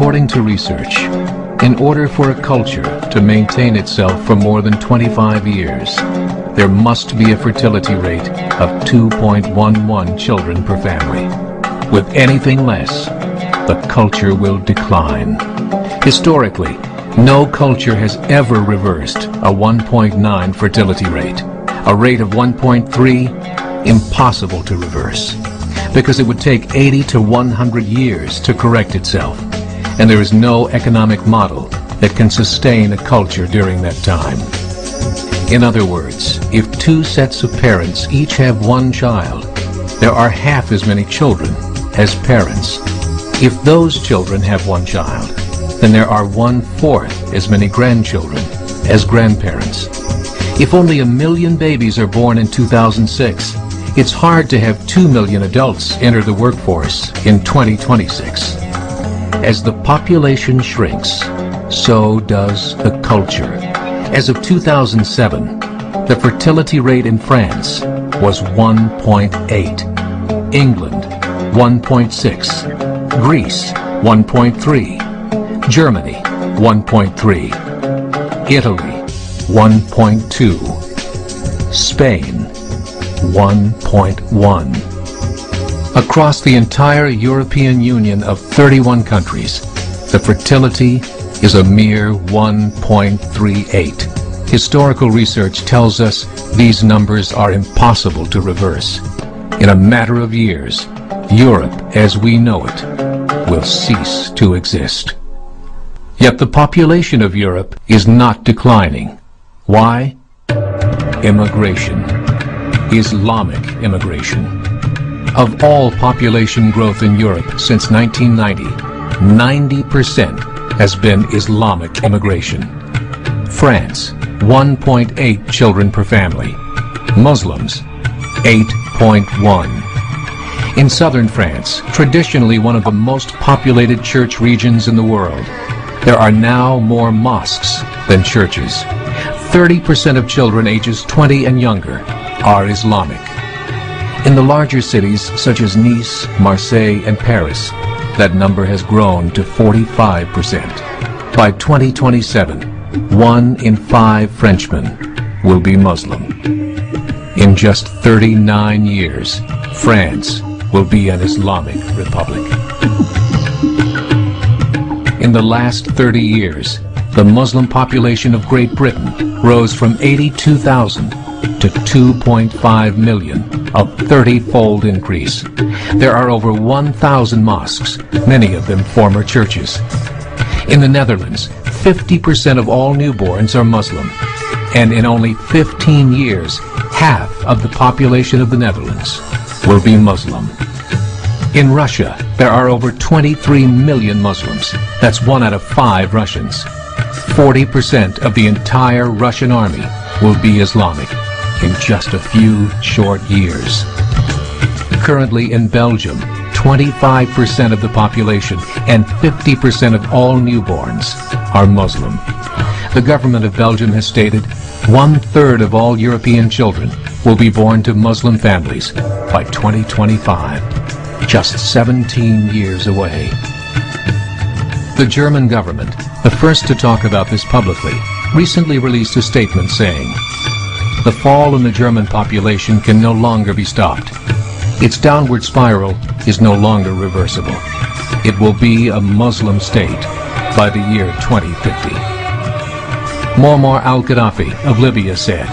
According to research, in order for a culture to maintain itself for more than 25 years, there must be a fertility rate of 2.11 children per family. With anything less, the culture will decline. Historically, no culture has ever reversed a 1.9 fertility rate. A rate of 1.3, impossible to reverse, because it would take 80 to 100 years to correct itself, and there is no economic model that can sustain a culture during that time. In other words, if two sets of parents each have one child, there are half as many children as parents. If those children have one child, then there are 1/4 as many grandchildren as grandparents. If only 1 million babies are born in 2006, it's hard to have 2 million adults enter the workforce in 2026. As the population shrinks, so does the culture. As of 2007, the fertility rate in France was 1.8, England 1.6, Greece 1.3, Germany 1.3, Italy 1.2, Spain 1.1. Across the entire European Union of 31 countries, the fertility is a mere 1.38. Historical research tells us these numbers are impossible to reverse. In a matter of years, Europe as we know it will cease to exist. Yet the population of Europe is not declining. Why? Immigration. Islamic immigration. Of all population growth in Europe since 1990, 90% has been Islamic immigration. France, 1.8 children per family. Muslims, 8.1. In southern France, traditionally one of the most populated church regions in the world, there are now more mosques than churches. 30% of children ages 20 and younger are Islamic. In the larger cities such as Nice, Marseille, and Paris, that number has grown to 45%. By 2027, 1 in 5 Frenchmen will be Muslim. In just 39 years, France will be an Islamic republic. In the last 30 years, the Muslim population of Great Britain rose from 82,000 to 2.5 million, a 30-fold increase. There are over 1,000 mosques, many of them former churches. In the Netherlands, 50% of all newborns are Muslim, and in only 15 years, half of the population of the Netherlands will be Muslim. In Russia, there are over 23 million Muslims. That's 1 out of 5 Russians. 40% of the entire Russian army will be Islamic in just a few short years. Currently in Belgium, 25% of the population and 50% of all newborns are Muslim. The government of Belgium has stated 1/3 of all European children will be born to Muslim families by 2025, just 17 years away. The German government, the first to talk about this publicly, recently released a statement saying, "The fall in the German population can no longer be stopped. Its downward spiral is no longer reversible. It will be a Muslim state by the year 2050. Muammar al-Gaddafi of Libya said,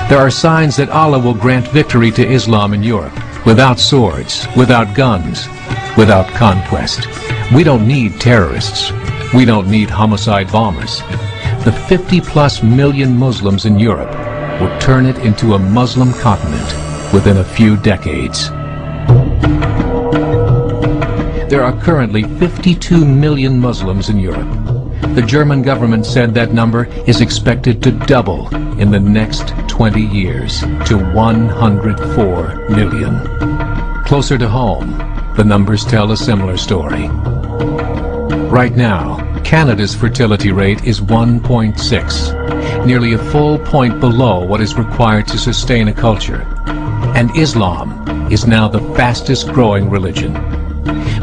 "There are signs that Allah will grant victory to Islam in Europe, without swords, without guns, without conquest. We don't need terrorists. We don't need homicide bombers. The 50+ million Muslims in Europe will turn it into a Muslim continent within a few decades." There are currently 52 million Muslims in Europe. The German government said that number is expected to double in the next 20 years to 104 million. Closer to home, the numbers tell a similar story. Right now, Canada's fertility rate is 1.6, nearly a full point below what is required to sustain a culture. And Islam is now the fastest growing religion.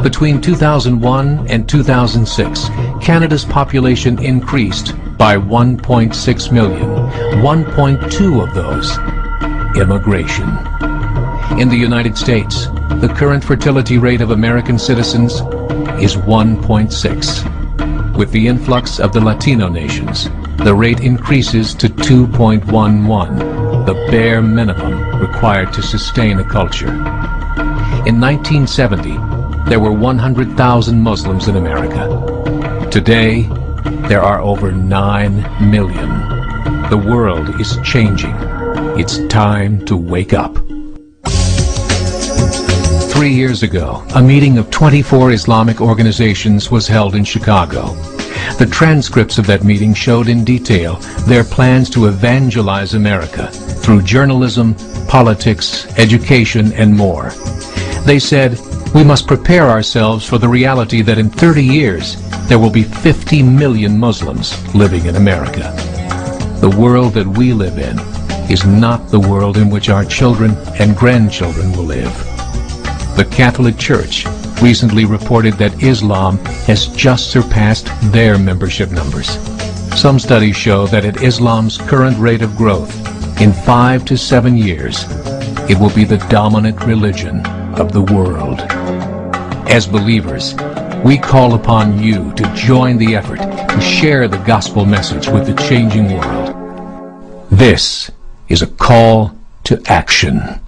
Between 2001 and 2006, Canada's population increased by 1.6 million, 1.2 of those immigration. In the United States, the current fertility rate of American citizens is 1.6. With the influx of the Latino nations, the rate increases to 2.11, the bare minimum required to sustain a culture. In 1970, there were 100,000 Muslims in America. Today, there are over 9 million. The world is changing. It's time to wake up. 3 years ago, a meeting of 24 Islamic organizations was held in Chicago. The transcripts of that meeting showed in detail their plans to evangelize America through journalism, politics, education, and more. They said, we must prepare ourselves for the reality that in 30 years, there will be 50 million Muslims living in America. The world that we live in is not the world in which our children and grandchildren will live. The Catholic Church recently reported that Islam has just surpassed their membership numbers. Some studies show that at Islam's current rate of growth, in 5 to 7 years, it will be the dominant religion of the world. As believers, we call upon you to join the effort to share the gospel message with the changing world. This is a call to action.